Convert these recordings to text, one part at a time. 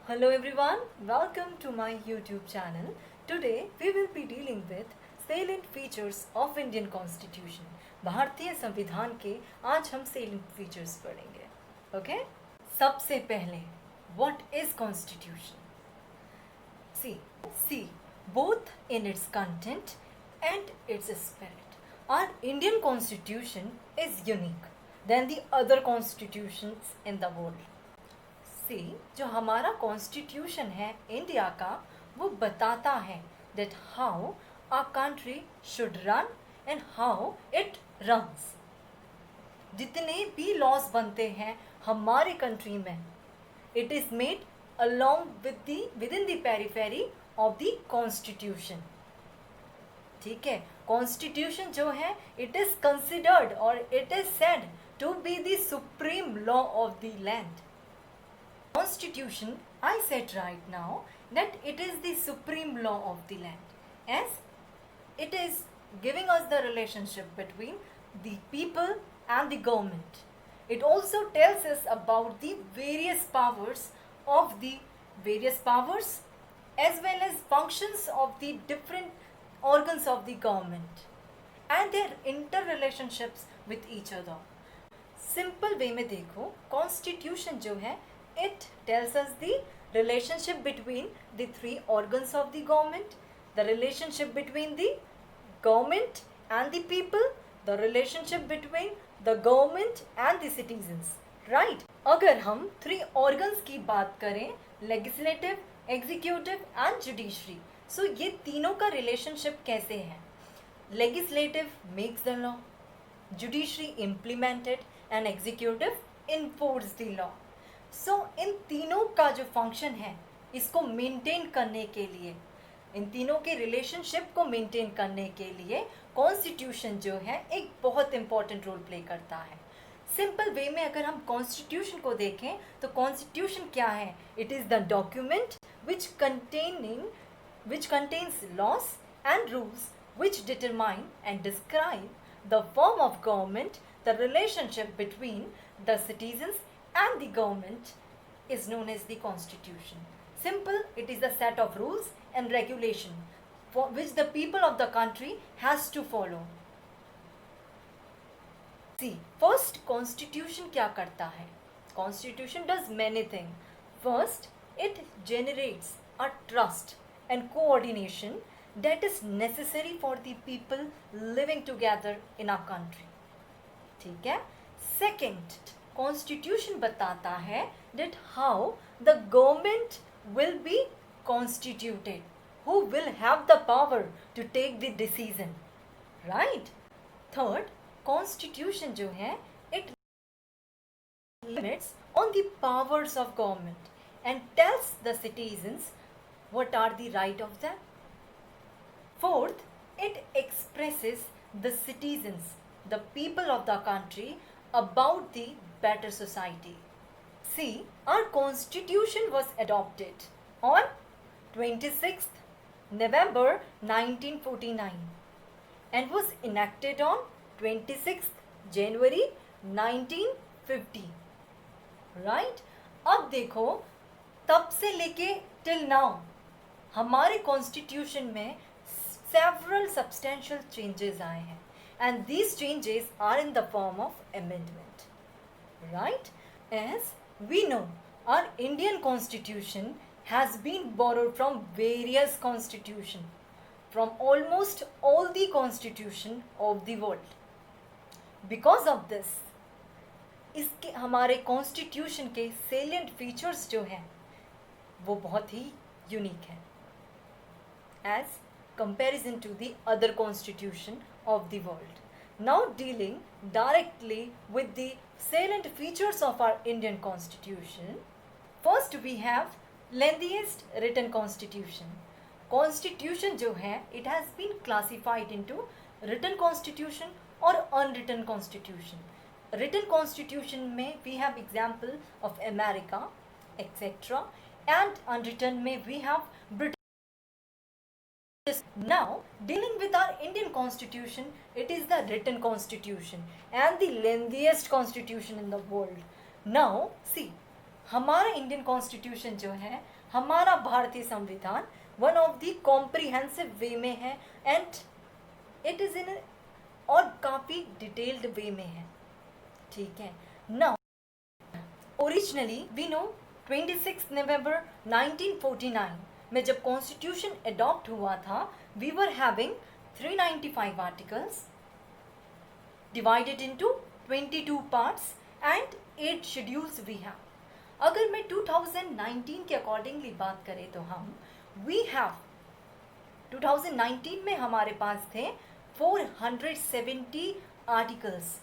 Hello everyone, welcome to my YouTube channel. Today we will be dealing with salient features of Indian Constitution. भारतीय संविधान के आज हम salient features पढ़ेंगे. Okay? सबसे पहले, what is Constitution? See, both in its content and its spirit. Our Indian Constitution is unique than the other constitutions in the world. जो हमारा कॉन्स्टिट्यूशन है इंडिया का, वो बताता है that how a country should run and how it runs. जितने भी laws बनते हैं हमारे कंट्री में, it is made along within the periphery of the constitution. ठीक है, कॉन्स्टिट्यूशन जो है it is considered or it is said to be the supreme law of the land. Constitution, I said right now that it is the supreme law of the land, as it is giving us the relationship between the people and the government. It also tells us about the various powers as well as functions of the different organs of the government and their interrelationships with each other. Simple way में देखो, constitution जो है, it tells us the relationship between the three organs of the government, the relationship between the government and the people, the relationship between the government and the citizens, right? अगर हम three organs की बात करें, legislative, executive and judiciary, so ये तीनों का relationship कैसे है? Legislative makes the law, judiciary implement it and executive enforce the law. सो इन तीनों का जो फंक्शन है, इसको मेंटेन करने के लिए, इन तीनों के रिलेशनशिप को मेंटेन करने के लिए कॉन्स्टिट्यूशन जो है एक बहुत इंपॉर्टेंट रोल प्ले करता है. सिंपल वे में अगर हम कॉन्स्टिट्यूशन को देखें तो कॉन्स्टिट्यूशन क्या है? It is the document which contains loss and rules which determine and describe the form of government, the relationship between the citizens and the government is known as the constitution. Simple, it is a set of rules and regulation for which the people of the country has to follow. See, first constitution क्या करता है? Constitution does many things. First, it generates a trust and coordination that is necessary for the people living together in our country. ठीक है? Second, constitution बताता है that how the government will be constituted, who will have the power to take the decision, right? Third, constitution जो है it limits on the powers of government and tells the citizens what are the right of them. Fourth, it expresses the citizens, the people of the country about the better society. See, our constitution was adopted on 26th November 1949 and was enacted on 26th January 1950. Right? अब देखो, तब से लेके till now हमारे constitution में several substantial changes आए हैं, and these changes are in the form of amendment. Right? As we know, our Indian constitution has been borrowed from various constitutions, from almost all the constitution of the world. Because of this, इसके हमारे constitution के salient features जो हैं वो बहुत ही unique हैं as comparison to the other constitution of the world. Now dealing directly with the salient features of our Indian Constitution, first we have lengthiest written constitution. Constitution जो है it has been classified into written constitution or unwritten constitution. Written constitution में we have example of America, etc. and unwritten में we have Britain. Now, dealing with our Indian Constitution, it is the written constitution and the lengthiest constitution in the world. Now, see, हमारा Indian constitution जो है, हमारा भारतीय संविधान one of the comprehensive वे में है and it is in और काफ़ी डिटेल्ड वे में है, ठीक है ना। ओरिजिनली वी नो 26 नवंबर 1949 में जब कॉन्स्टिट्यूशन अडॉप्ट हुआ था, we were having 395 articles divided into 22 parts and 8 schedules we have. अगर मैं 2019 के अकॉर्डिंगली बात करें तो हम we have 2019 में हमारे पास थे 470 articles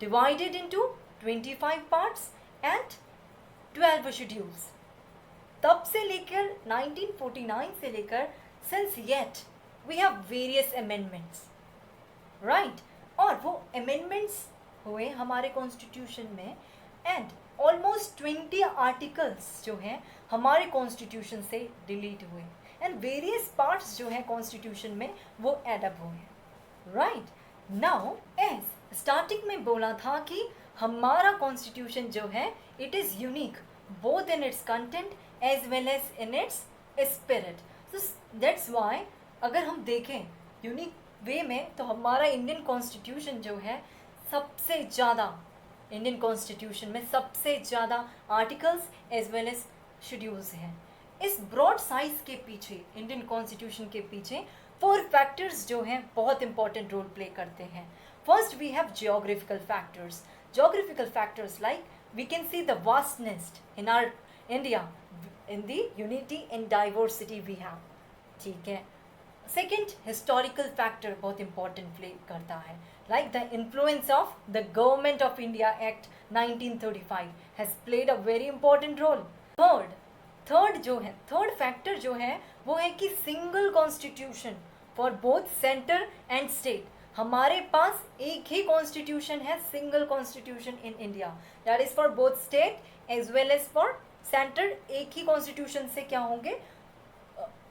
divided into 25 parts and 12 schedules. तब से लेकर 1949 से लेकर since yet we have various amendments, right? और वो अमेंडमेंट्स हुए हमारे कॉन्स्टिट्यूशन में एंड ऑलमोस्ट 20 आर्टिकल्स जो हैं हमारे कॉन्स्टिट्यूशन से डिलीट हुए एंड वेरियस पार्ट्स जो हैं कॉन्स्टिट्यूशन में वो एडअप हुए, राइट। नाउ एज स्टार्टिंग में बोला था कि हमारा कॉन्स्टिट्यूशन जो है it is unique both in its content as well as in its spirit. So that's why अगर हम देखें यूनिक वे में तो हमारा इंडियन कॉन्स्टिट्यूशन जो है सबसे ज़्यादा, इंडियन कॉन्स्टिट्यूशन में सबसे ज़्यादा articles as well as schedules हैं। इस ब्रॉड साइज के पीछे, इंडियन कॉन्स्टिट्यूशन के पीछे 4 फैक्टर्स जो हैं बहुत इंपॉर्टेंट रोल प्ले करते हैं। First we have geographical factors. Geographical factors like we can see the vastness in our India, in the unity and diversity we have, ठीक है। सेकेंड हिस्टोरिकल फैक्टर बहुत इंपॉर्टेंट प्ले करता है, like the influence of the government of India act 1935 has played a very important role. Third factor जो है वो है कि single constitution for both centre and state. हमारे पास एक ही कॉन्स्टिट्यूशन है, single constitution in India, that is for both state as well as for centre. एक ही कॉन्स्टिट्यूशन से क्या होंगे,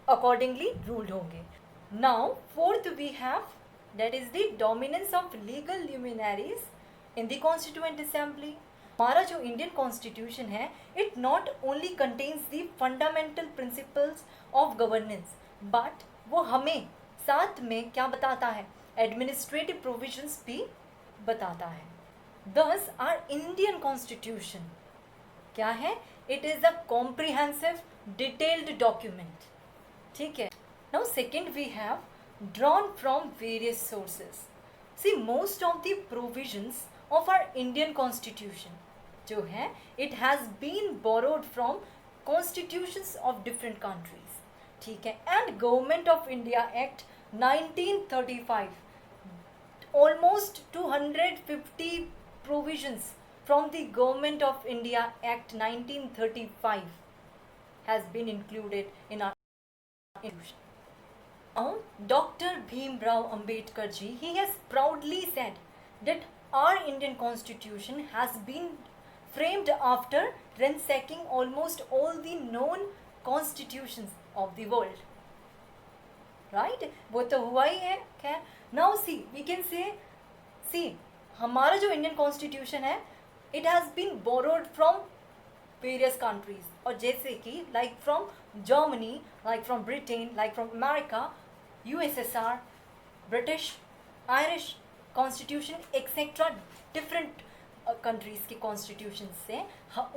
अकॉर्डिंगली रूल्ड होंगे। Now, fourth we have, that is the dominance of legal luminaries in the Constituent Assembly. हमारा जो Indian constitution है, it not only contains the fundamental principles of governance, but वो हमें साथ में क्या बताता है, administrative provisions भी बताता है। Thus, our Indian constitution क्या है, it is a comprehensive, detailed document, ठीक है। Now second we have drawn from various sources. See, most of the provisions of our Indian constitution जो है it has been borrowed from constitutions of different countries, ठीक है। and Government of India Act 1935, almost 250 provisions from the Government of India Act 1935 has been included in our constitution. Now, Dr. Bhimrao Ambedkar ji, he has proudly said that our Indian constitution has been framed after ransacking almost all the known constitutions of the world. Right? वो तो हुआ ही है, खैर। Now see, we can say, हमारा जो Indian constitution है, it has been borrowed from various countries, और जैसे कि like from Germany, like from Britain, like from America, USSR, British, Irish Constitution, etc. Different countries के कॉन्स्टिट्यूशन से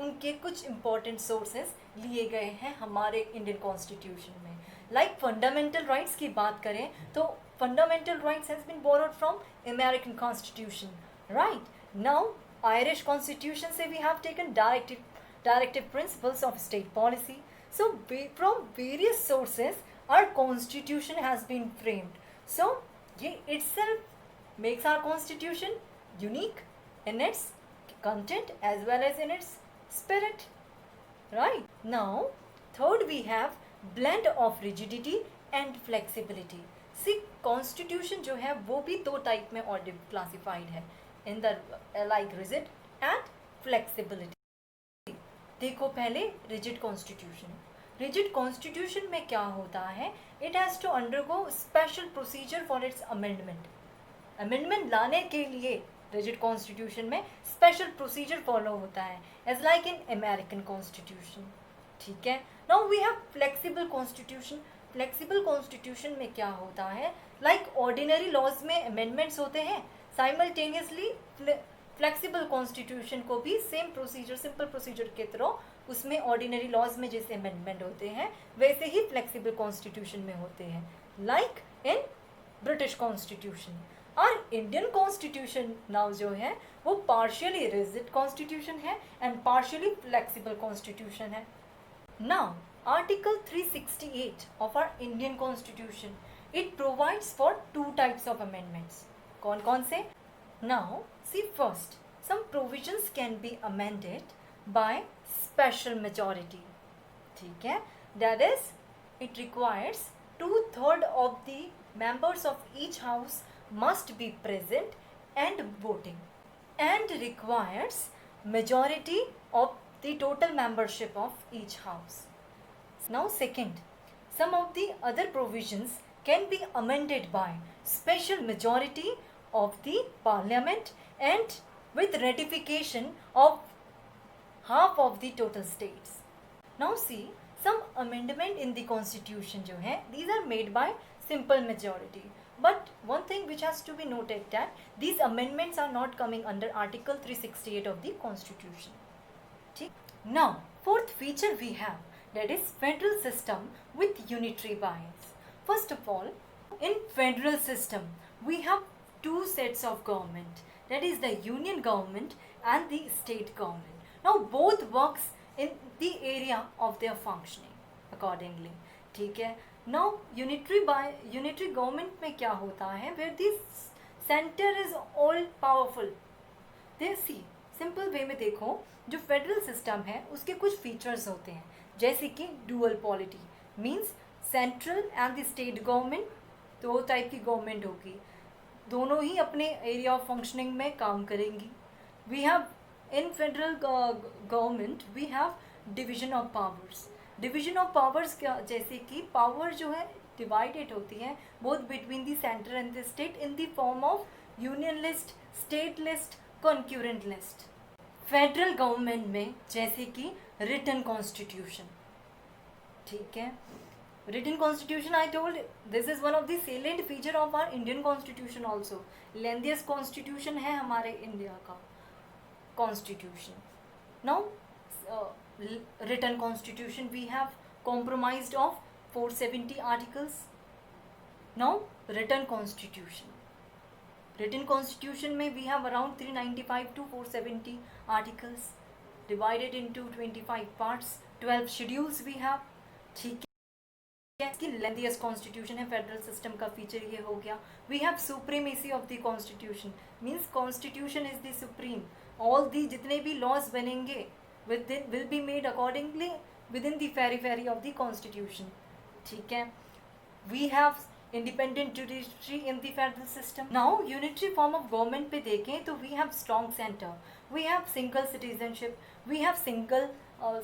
उनके कुछ इम्पॉर्टेंट सोर्सेज लिए गए हैं हमारे इंडियन कॉन्स्टिट्यूशन में। लाइक फंडामेंटल राइट्स की बात करें तो fundamental rights has been borrowed from American constitution, right. Now Irish constitution से we have taken directive principles of state policy. So from various sources our constitution has been framed. So ये itself makes our constitution unique in its content as well as in its spirit, right? Now third we have blend of rigidity and flexibility. See, constitution जो है वो भी 2 type में और classified है, in the like rigid and flexibility. देखो पहले rigid constitution। Rigid constitution में क्या होता है, it has to undergo special procedure for its amendment. Amendment लाने के लिए रिजिड कॉन्स्टिट्यूशन में स्पेशल प्रोसीजर फॉलो होता है as like in American constitution. ठीक है. Now we have flexible constitution. Flexible constitution में क्या होता है, लाइक ऑर्डिनरी लॉज में अमेंडमेंट्स होते हैं, साइमल्टेनियसली फ्लेक्सिबल कॉन्स्टिट्यूशन को भी सेम प्रोसीजर, सिंपल प्रोसीजर के थ्रू उसमें ऑर्डिनरी लॉज में जैसे अमेंडमेंट होते हैं वैसे ही फ्लेक्सिबल कॉन्स्टिट्यूशन में होते हैं, लाइक इन ब्रिटिश कॉन्स्टिट्यूशन. और इंडियन कॉन्स्टिट्यूशन नाउ जो है वो पार्शियली रिजिड कॉन्स्टिट्यूशन है एंड पार्शियली फ्लेक्सिबल कॉन्स्टिट्यूशन है. Now article 368 of our Indian Constitution, it provides for two types of amendments. कौन कौन से? Now see first, some provisions can be amended by special majority. ठीक है. That is, it requires 2/3 of the members of each house must be present and voting, and requires majority of the total membership of each house. Now second, some of the other provisions can be amended by special majority of the parliament and with ratification of half of the total states. Now see, some amendment in the constitution जो है, these are made by simple majority. But one thing which has to be noted that these amendments are not coming under Article 368 of the Constitution. ठीक. Now fourth feature we have, that is federal system with unitary bias. First of all, in federal system we have two sets of government, that is the union government and the state government. Now both works in the area of their functioning accordingly. ठीक है. Now unitary government में क्या होता है, where the center is all powerful. They see, simple way में देखो, जो federal system है उसके कुछ फीचर्स होते हैं, जैसे कि dual polity, means central and the state government, दो टाइप की गवर्नमेंट होगी, दोनों ही अपने एरिया ऑफ फंक्शनिंग में काम करेंगी. We have in federal government we have division of powers. Division of powers क्या, जैसे कि पावर जो है डिवाइडेड होती है both between the centre and the state in the form of union list, state list, concurrent list. Federal government में जैसे कि रिटन कॉन्स्टिट्यूशन. ठीक है. Written constitution, I told this is one of the salient feature of our Indian constitution also. Lengthiest constitution है हमारे India का constitution. Now written constitution we have compromised of 470 articles. Now written constitution, written constitution में we have around 395 to 470 articles divided into 25 parts, 12 schedules we have. ठीक है. इसकी lengthiest constitution है. Federal system का feature ये हो गया. we have supremacy of the constitution, means constitution is the supreme. all the जितने भी laws बनेंगे will be made accordingly within the periphery of the constitution. ठीक है. we have independent judiciary in the federal system. Now unitary form of government पे देखें तो we have strong center, we have single citizenship, we have single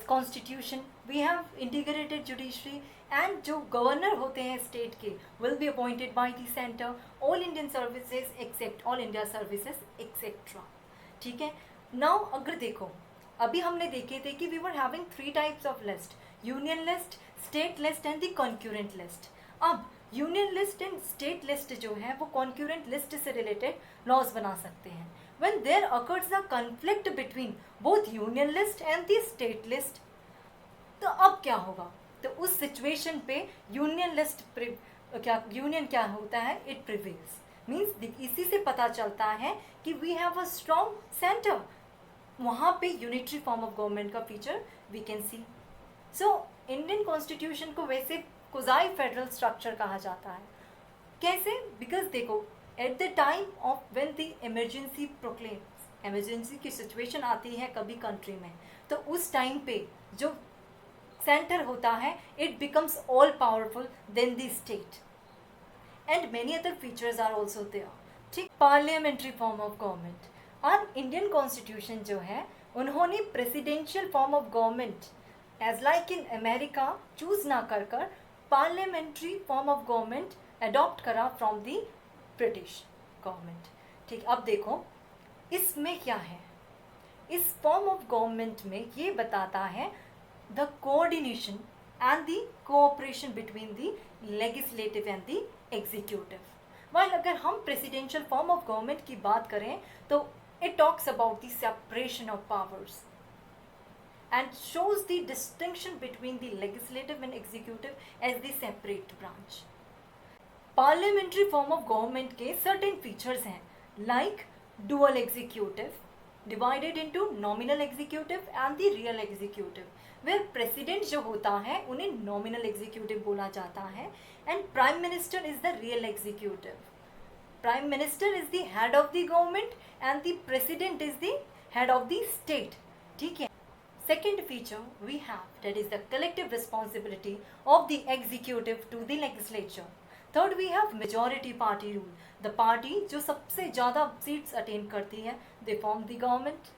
constitution, we have integrated judiciary, and जो governor होते हैं state के will be appointed by the center, all Indian services except all India services etc. ठीक है. Now अगर देखो, अभी हमने देखे थे कि we were having 3 types of list, union list, state list and the concurrent list. अब union list and state list जो है वो कॉन्क्यूरेंट लिस्ट से रिलेटेड लॉज बना सकते हैं. When there occurs a conflict between both union list and the state list, तो अब क्या होगा, तो उस सिचुएशन पे यूनियन लिस्ट यूनियन क्या होता है, इट प्रिवेल्स. मीन्स इसी से पता चलता है कि we have a strong centre. वहाँ पे यूनिटरी फॉर्म ऑफ गवर्नमेंट का feature we can see. So Indian constitution को वैसे क्वाज़ी फेडरल स्ट्रक्चर कहा जाता है. कैसे? बिकॉज देखो, at the time of when the emergency proclaims, emergency की सिचुएशन आती है कभी कंट्री में, तो उस टाइम पे जो सेंटर होता है it becomes all powerful then the state, and many other features are also there. ठीक. Parliamentary form of government. और इंडियन कॉन्स्टिट्यूशन जो है उन्होंने presidential form of government as like in America choose ना कर parliamentary form of government adopt करा from the British government. ठीक. अब देखो, इसमें क्या है, इस फॉर्म ऑफ गवर्नमेंट में ये बताता है the coordination and the cooperation between the legislative and the executive. While अगर हम प्रेसिडेंशियल फॉर्म ऑफ गवर्नमेंट की बात करें तो it talks about the separation of powers and shows the distinction between the legislative and executive as the separate branch. Parliamentary form of government के certain features हैं like dual executive divided into nominal executive and the real executive where president जो होता है उन्हें nominal executive बोला जाता है and prime minister is the real executive. Prime minister is the head of the government and the president is the head of the state. ठीक है. Second feature we have that is the collective responsibility of the executive to the legislature. Third we have majority party rule. The party जो सबसे ज़्यादा seats attain करती है they form the government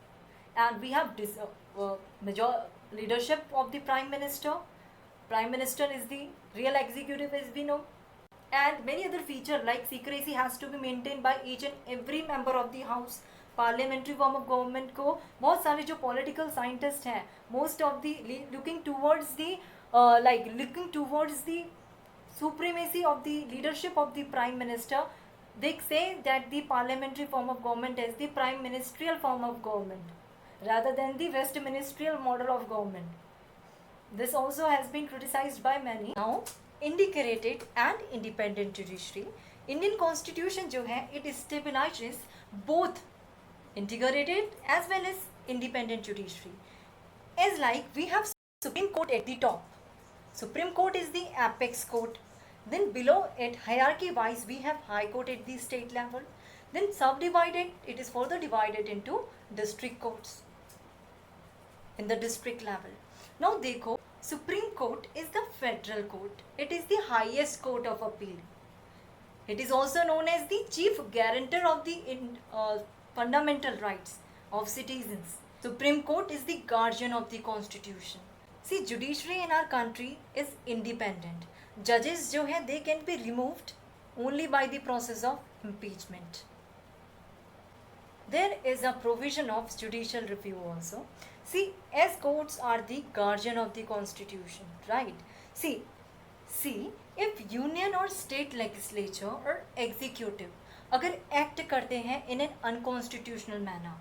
and we have this major leadership of the prime minister. Prime minister is the real executive as we know and many other feature like secrecy has to be maintained by each and every member of the house. Parliamentary form of government को बहुत सारे जो political scientist हैं most of the looking towards the supremacy of the leadership of the prime minister, they say that the parliamentary form of government is the prime ministerial form of government rather than the Westministerial model of government. This also has been criticized by many. Now integrated and independent judiciary. Indian constitution जो है it stabilizes both integrated as well as independent judiciary. As like we have Supreme Court at the top. Supreme Court is the apex court. Then below it hierarchy wise we have High Court at the state level. Then subdivided it is further divided into district courts in the district level. Now देखो Supreme Court is the federal court. It is the highest court of appeal. It is also known as the chief guarantor of the fundamental rights of citizens. Supreme Court is the guardian of the constitution. See, judiciary in our country is independent. Judges जो है they can be removed only by the process of impeachment. There is a provision of judicial review also. See, as courts are the guardian of the constitution, right? See, if union or state legislature or executive अगर act करते हैं in an unconstitutional manner,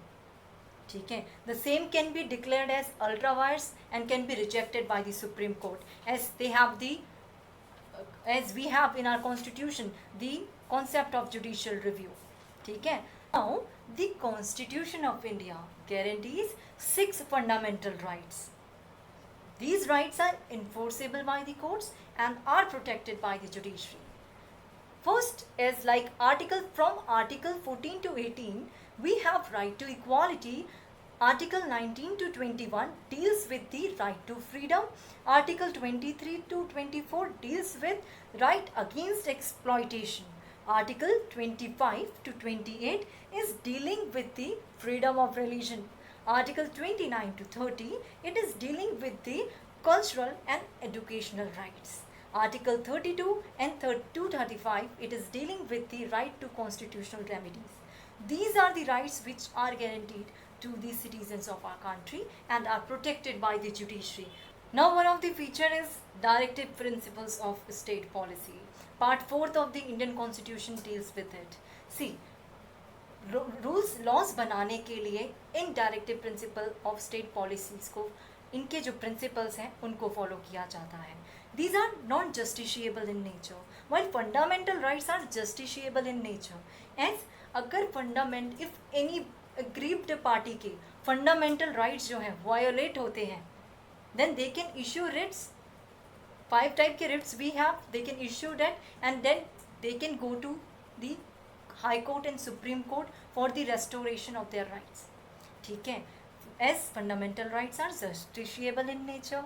ठीक है, the same can be declared as ultra vires and can be rejected by the Supreme Court as we have in our constitution the concept of judicial review. ठीक है. Now the Constitution of India guarantees 6 fundamental rights. These rights are enforceable by the courts and are protected by the judiciary. First is like from Article 14 to 18, we have right to equality. Article 19 to 21 deals with the right to freedom. Article 23 to 24 deals with right against exploitation. Article 25 to 28 is dealing with the freedom of religion. Article 29 to 30, it is dealing with the cultural and educational rights. Article 32 and 235, it is dealing with the right to constitutional remedies. These are the rights which are guaranteed to the citizens of our country and are protected by the judiciary. Now one of the feature is directive principles of state policy. Part 4th of the Indian Constitution deals with it. See, rules laws बनाने के लिए इन directive principle of state policies को इनके जो principles हैं उनको follow किया जाता है. These are not justiciable in nature, while fundamental rights are justiciable in nature. As अगर fundament if any aggrieved party के फंडामेंटल राइट्स जो हैं वायोलेट होते हैं then they can issue writs. 5 type के writs we have, they can issue that and then they can go to the High Court and Supreme Court for the restoration of their rights. ठीक है, as fundamental rights are justiciable in nature.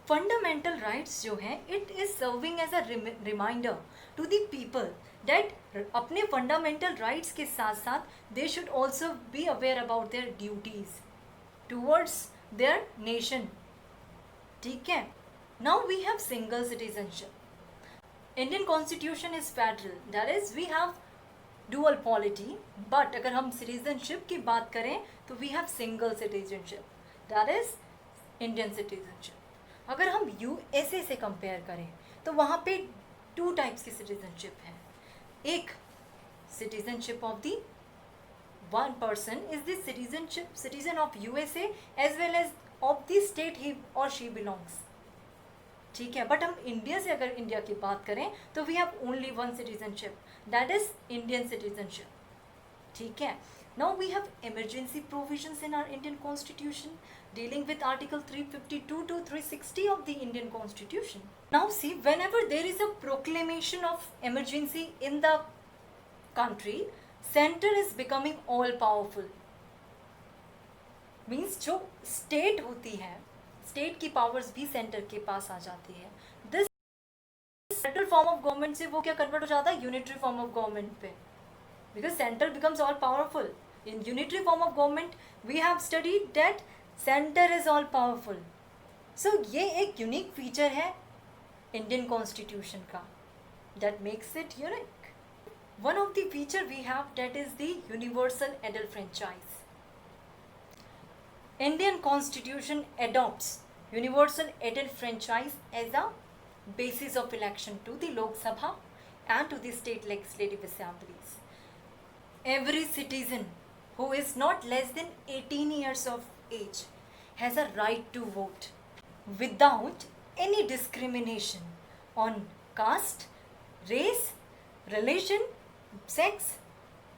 Fundamental rights जो हैं it is serving as a reminder to the people that अपने fundamental rights के साथ साथ they should also be aware about their duties towards their nation. ठीक है. Now we have single citizenship. Indian Constitution is federal, that is we have dual polity, but अगर हम citizenship की बात करें तो we have single citizenship, that is Indian citizenship. अगर हम यूएसए से कंपेयर करें तो वहाँ पे 2 टाइप्स की सिटीजनशिप है। एक citizenship of the one person is the citizenship citizen of USA as well as of the state he और शी बिलोंग्स, ठीक है। बट हम इंडिया से अगर इंडिया की बात करें तो we have only one citizenship, that is Indian citizenship, ठीक है। Now we have emergency provisions in our Indian constitution dealing with article 352 to 360 of the Indian constitution. Now see, whenever there is a proclamation of emergency in the country, center is becoming all powerful, means जो state होती है, state की powers भी center के पास आ जाती है। this central form of government से वो क्या convert हो जाता है unitary form of government पे, because central becomes all powerful. In unitary form of government we have studied that center is all powerful. So ये एक यूनिक फीचर है इंडियन कॉन्स्टिट्यूशन का, that makes it unique. One of the feature we have, that is the universal adult franchise. Indian constitution adopts universal adult franchise as a basis of election to the Lok Sabha and to the state legislative assemblies. Every citizen who is not less than 18 years of age has a right to vote without any discrimination on caste, race, religion, sex,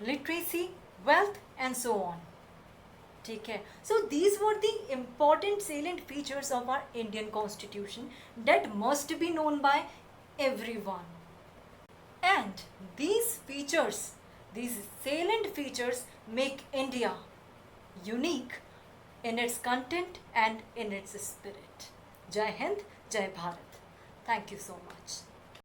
literacy, wealth and so on, ठीक है। So these were the important salient features of our Indian constitution that must be known by everyone, and these salient features make India unique in its content and in its spirit. Jai Hind, Jai Bharat. Thank you so much.